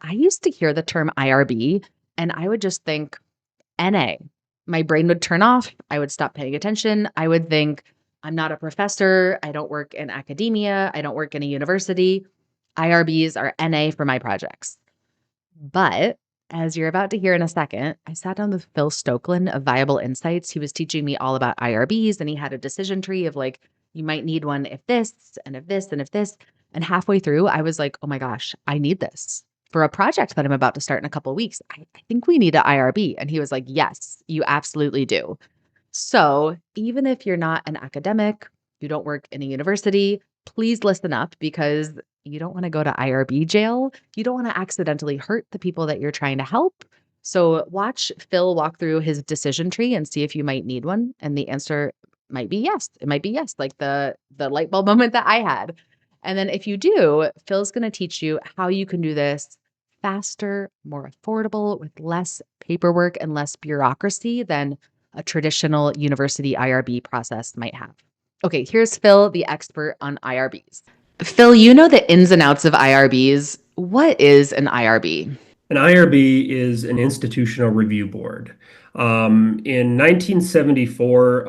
I used to hear the term IRB and I would just think NA. My brain would turn off. I would stop paying attention. I would think, I'm not a professor. I don't work in academia. I don't work in a university. IRBs are NA for my projects. But as you're about to hear in a second, I sat down with Phil Stoeklen of Viable Insights. He was teaching me all about IRBs and he had a decision tree of like, you might need one if this, and if this, and if this. And halfway through, I was like, oh my gosh, I need this for a project that I'm about to start in a couple of weeks. I think we need an IRB. And he was like, yes, you absolutely do. So even if you're not an academic, you don't work in a university, please listen up because you don't want to go to IRB jail. You don't want to accidentally hurt the people that you're trying to help. So watch Phil walk through his decision tree and see if you might need one. And the answer might be yes. It might be yes, like the light bulb moment that I had. And then if you do, Phil's going to teach you how you can do this faster, more affordable, with less paperwork and less bureaucracy than a traditional university IRB process might have. Okay, here's Phil, the expert on IRBs. Phil, you know the ins and outs of IRBs. What is an IRB? An IRB is an institutional review board. In 1974,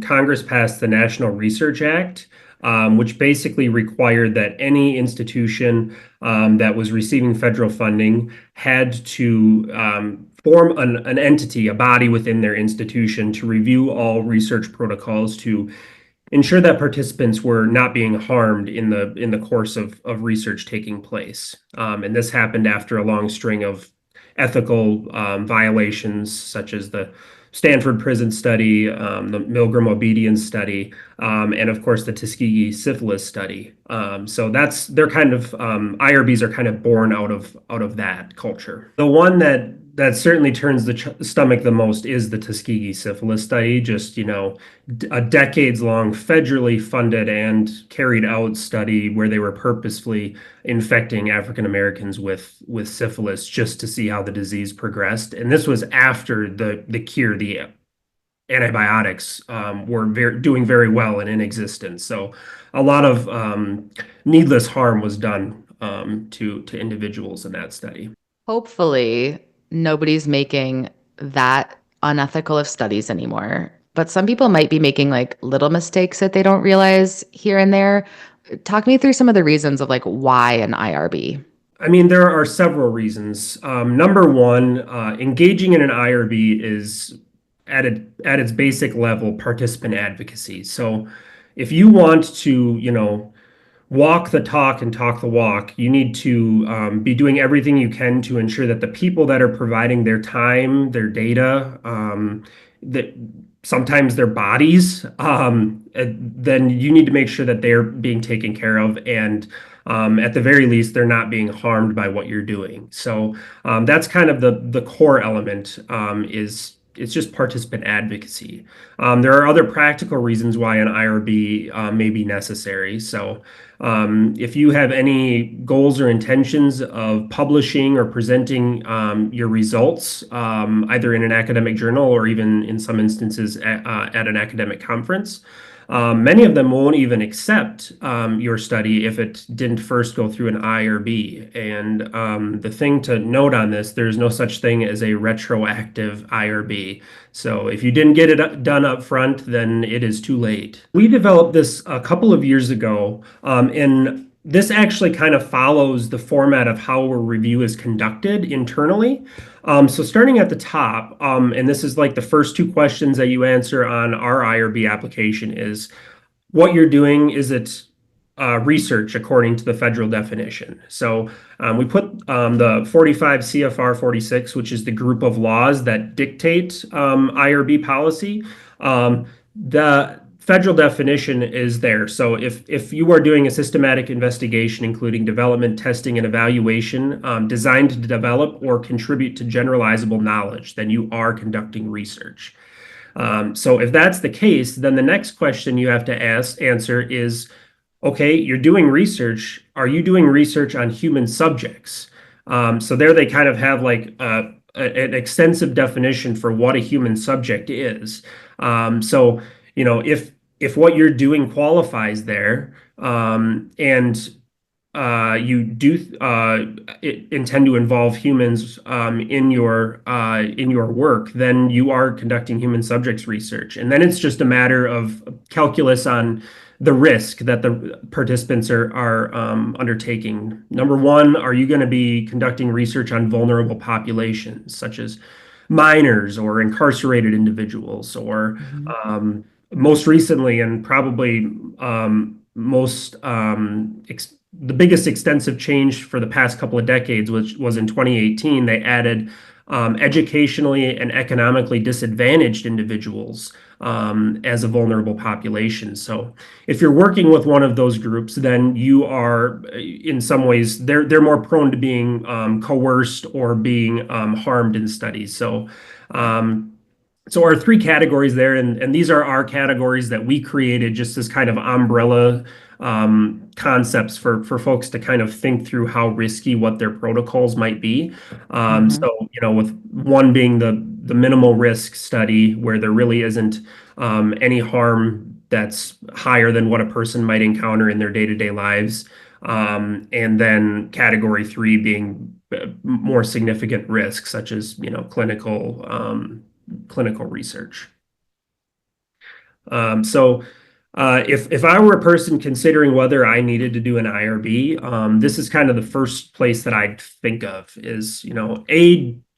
Congress passed the National Research Act, which basically required that any institution that was receiving federal funding had to form an entity, a body within their institution to review all research protocols to ensure that participants were not being harmed in the course of research taking place. And this happened after a long string of ethical violations, such as the Stanford Prison Study, the Milgram Obedience Study, and of course the Tuskegee Syphilis Study. So they're kind of IRBs are kind of born out of that culture. The one that certainly turns the stomach the most is the Tuskegee Syphilis Study. Just, a decades-long federally funded and carried out study where they were purposefully infecting African Americans with syphilis just to see how the disease progressed. And this was after the cure, the antibiotics were doing very well and in existence. So a lot of needless harm was done to individuals in that study. Hopefully, nobody's making that unethical of studies anymore. But some people might be making like little mistakes that they don't realize here and there. Talk me through some of the reasons of like why an IRB. I mean, there are several reasons. Number one, engaging in an IRB is at its basic level participant advocacy. So if you want to, walk the talk and talk the walk, you need to be doing everything you can to ensure that the people that are providing their time, their data, that sometimes their bodies, then you need to make sure that they're being taken care of, and at the very least, they're not being harmed by what you're doing. So that's kind of the core element, is it's just participant advocacy. There are other practical reasons why an IRB may be necessary. So if you have any goals or intentions of publishing or presenting your results, either in an academic journal or even in some instances at an academic conference, many of them won't even accept your study if it didn't first go through an IRB. And the thing to note on this, there's no such thing as a retroactive IRB. So if you didn't get it done up front, then it is too late. We developed this a couple of years ago, and this actually kind of follows the format of how a review is conducted internally. So starting at the top, and this is like the first two questions that you answer on our IRB application is what you're doing, is it research according to the federal definition. So we put the 45 CFR 46, which is the group of laws that dictate IRB policy. The federal definition is there. So if you are doing a systematic investigation, including development, testing, and evaluation designed to develop or contribute to generalizable knowledge, then you are conducting research. So if that's the case, then the next question you have to answer is, okay, you're doing research. Are you doing research on human subjects? So there they kind of have like an extensive definition for what a human subject is. So if what you're doing qualifies there, and you do intend to involve humans in your work, then you are conducting human subjects research, and then it's just a matter of calculus on the risk that the participants are undertaking. Number one, are you going to be conducting research on vulnerable populations, such as minors or incarcerated individuals, or Mhm. most recently and probably most the biggest extensive change for the past couple of decades, which was in 2018, they added educationally and economically disadvantaged individuals as a vulnerable population. So if you're working with one of those groups, then you are, in some ways, they're more prone to being coerced or being harmed in studies. Um, so our three categories there, and these are our categories that we created just as kind of umbrella concepts for folks to kind of think through how risky what their protocols might be. Mhm. So, with one being the minimal risk study where there really isn't any harm that's higher than what a person might encounter in their day-to-day lives. And then category three being more significant risks, such as, clinical research. So if I were a person considering whether I needed to do an IRB, this is kind of the first place that I'd think of is,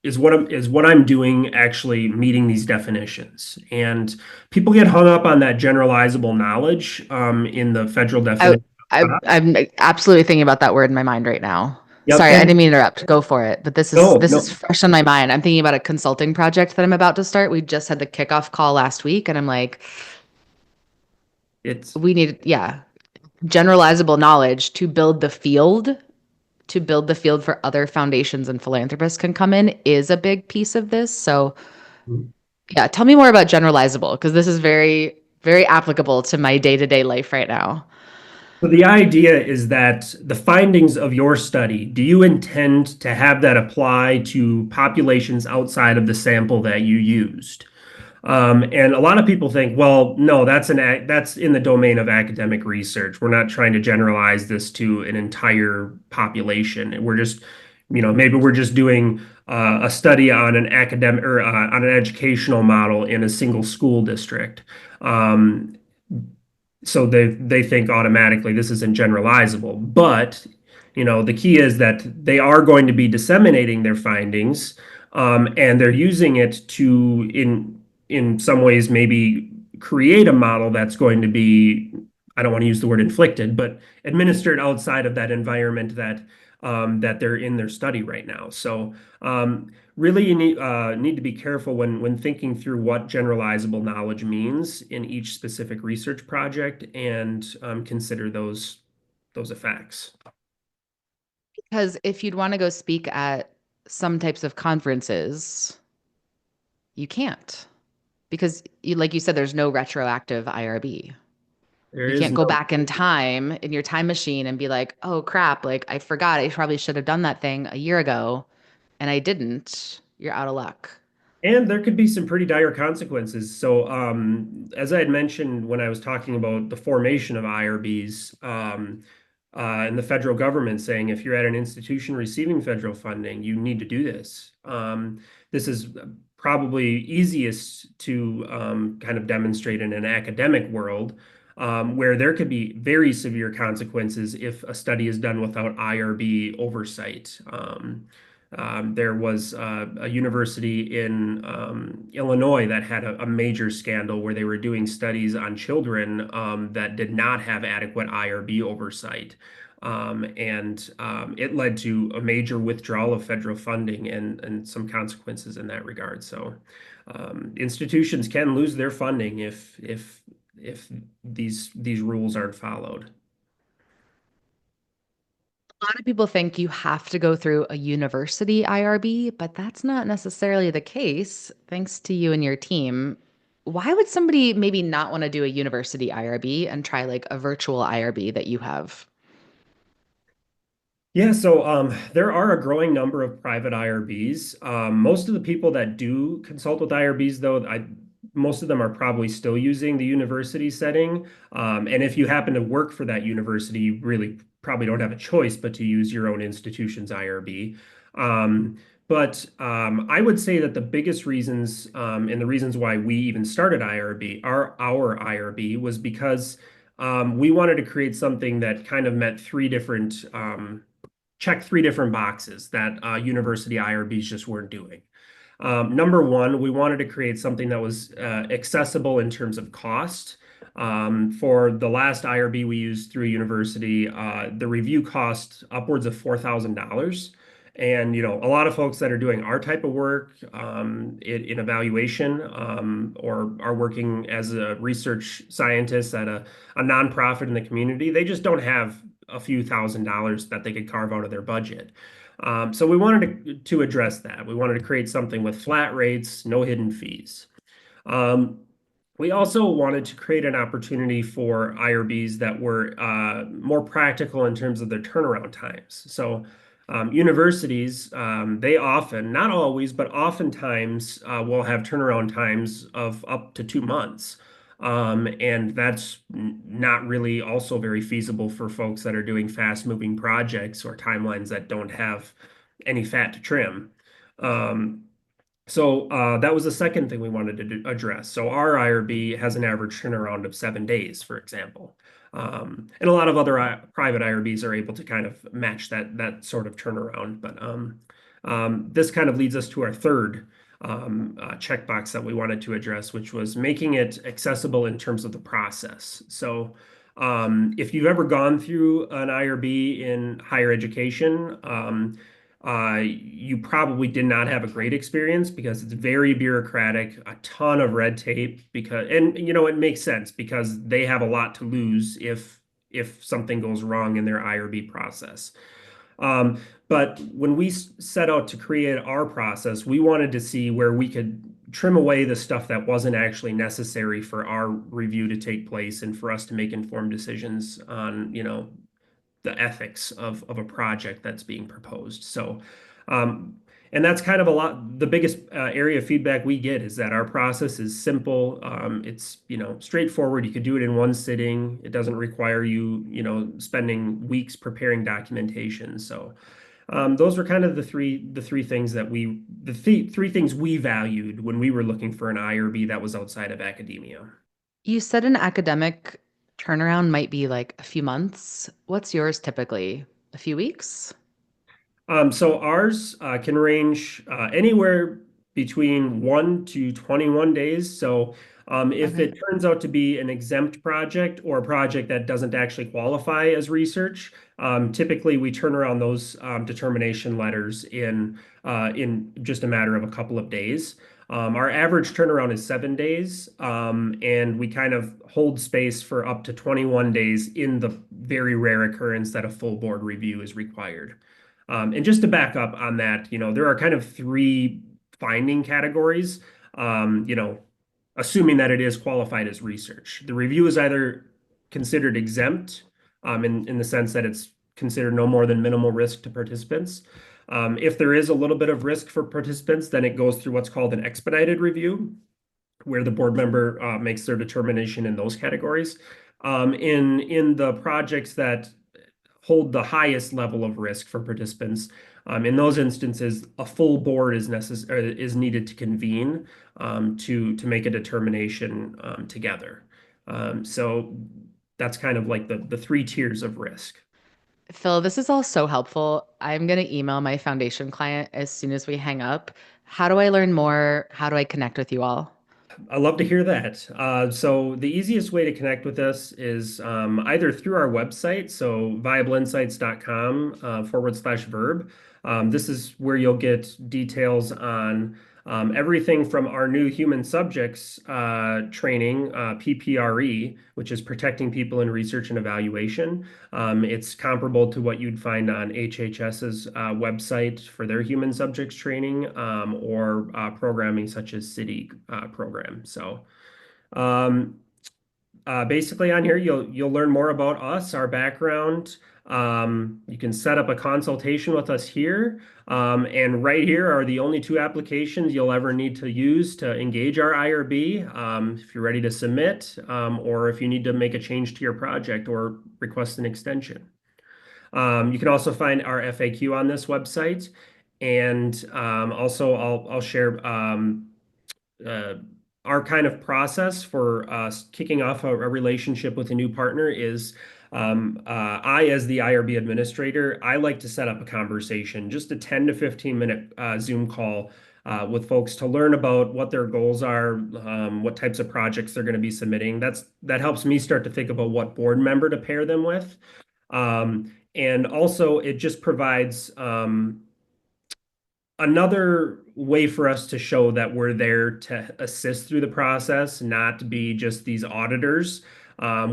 is what I'm doing actually meeting these definitions? And people get hung up on that generalizable knowledge in the federal I, definition. I'm absolutely thinking about that word in my mind right now. Yep. Sorry, I didn't And mean to interrupt. Go for it. But no, this is no, fresh on my mind. I'm thinking about a consulting project that I'm about to start. We just had the kickoff call last week, and I'm like, it's we need, yeah, generalizable knowledge to build the field for other foundations and philanthropists can come in is a big piece of this. So, yeah, tell me more about generalizable because this is very, very applicable to my day-to-day life right now. So the idea is that the findings of your study, do you intend to have that apply to populations outside of the sample that you used? And a lot of people think, well, no, that's in the domain of academic research. We're not trying to generalize this to an entire population. We're just, maybe we're just doing a study on an academic or on an educational model in a single school district. Um, so they think automatically this isn't generalizable. But the key is that they are going to be disseminating their findings, and they're using it to in some ways maybe create a model that's going to be, I don't want to use the word inflicted, but administered outside of that environment that they're in their study right now. So really you need to be careful when thinking through what generalizable knowledge means in each specific research project and consider those effects. Because if you'd want to go speak at some types of conferences, you can't because like you said, there's no retroactive IRB. There You is can't go no back in time in your time machine and be like, oh crap, like I forgot. I probably should have done that thing a year ago and I didn't. You're out of luck. And there could be some pretty dire consequences. So, as I had mentioned when I was talking about the formation of IRBs, and the federal government saying if you're at an institution receiving federal funding, you need to do this. This is probably easiest to kind of demonstrate in an academic world, where there could be very severe consequences if a study is done without IRB oversight. There was a university in Illinois that had a major scandal where they were doing studies on children that did not have adequate IRB oversight. And it led to a major withdrawal of federal funding and some consequences in that regard. So institutions can lose their funding if these rules aren't followed. A lot of people think you have to go through a university IRB, but that's not necessarily the case, thanks to you and your team. Why would somebody maybe not want to do a university IRB and try like a virtual IRB that you have? Yeah, so there are a growing number of private IRBs. Most of the people that do consult with IRBs, though, most of them are probably still using the university setting. And if you happen to work for that university, you really probably don't have a choice but to use your own institution's IRB. Um, but I would say that the biggest reasons and the reasons why we even started IRB, our IRB, was because we wanted to create something that kind of met check three different boxes that university IRBs just weren't doing. Number one, we wanted to create something that was accessible in terms of cost. For the last IRB we used through university, the review cost upwards of $4,000. And a lot of folks that are doing our type of work in evaluation or are working as a research scientist at a nonprofit in the community, they just don't have a few $1,000s that they could carve out of their budget. So we wanted to address that. We wanted to create something with flat rates, no hidden fees. Um, we also wanted to create an opportunity for IRBs that were more practical in terms of their turnaround times. So universities, they often, not always, but oftentimes will have turnaround times of up to 2 months. And that's not really also very feasible for folks that are doing fast-moving projects or timelines that don't have any fat to trim. Um, so that was the second thing we wanted to address. So our IRB has an average turnaround of 7 days, for example. And a lot of other private IRBs are able to kind of match that sort of turnaround. But this kind of leads us to our third checkbox that we wanted to address, which was making it accessible in terms of the process. So if you've ever gone through an IRB in higher education, you probably did not have a great experience because it's very bureaucratic, a ton of red tape and it makes sense because they have a lot to lose if something goes wrong in their IRB process. But when we set out to create our process, we wanted to see where we could trim away the stuff that wasn't actually necessary for our review to take place and for us to make informed decisions on, the ethics of a project that's being proposed. So, um, and that's kind of the biggest area of feedback we get is that our process is simple. It's, straightforward. You could do it in one sitting. It doesn't require you, spending weeks preparing documentation. So, those were kind of the three things we valued when we were looking for an IRB that was outside of academia. You said an academic turnaround might be like a few months. What's yours typically? A few weeks? So ours can range anywhere between 1 to 21 days. So if Okay. it turns out to be an exempt project or a project that doesn't actually qualify as research, typically we turn around those determination letters in just a matter of a couple of days. Our average turnaround is 7 days, and we kind of hold space for up to 21 days in the very rare occurrence that a full board review is required. And just to back up on that, there are kind of three finding categories. Assuming that it is qualified as research. The review is either considered exempt in the sense that it's considered no more than minimal risk to participants. If there is a little bit of risk for participants, then it goes through what's called an expedited review, where the board member makes their determination in those categories. In the projects that hold the highest level of risk for participants. In those instances, a full board is needed to convene to make a determination together. So that's kind of like the three tiers of risk. Phil, this is all so helpful. I'm going to email my foundation client as soon as we hang up. How do I learn more? How do I connect with you all? I love to hear that. So the easiest way to connect with us is either through our website, so viableinsights.com /verb. This is where you'll get details on everything from our new human subjects training, PPRE, which is protecting people in research and evaluation. It's comparable to what you'd find on HHS's website for their human subjects training or programming such as City program. So um, basically on here, you'll learn more about us, our background. You can set up a consultation with us here. And right here are the only two applications you'll ever need to use to engage our IRB. If you're ready to submit, or if you need to make a change to your project or request an extension. You can also find our FAQ on this website. And also, I'll share uh, our kind of process for kicking off a relationship with a new partner is as the IRB administrator, I like to set up a conversation, just a 10 to 15 minute Zoom call with folks to learn about what their goals are, what types of projects they're going to be submitting. That helps me start to think about what board member to pair them with. And also, it just provides another way for us to show that we're there to assist through the process, not to be just these auditors.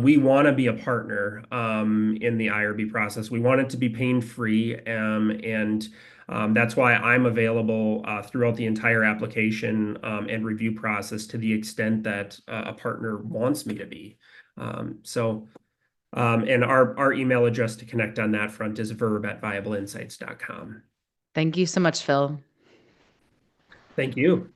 We want to be a partner in the IRB process. We want it to be pain-free, and that's why I'm available throughout the entire application and review process to the extent that a partner wants me to be. And our email address to connect on that front is verb@viableinsights.com. Thank you so much, Phil. Thank you.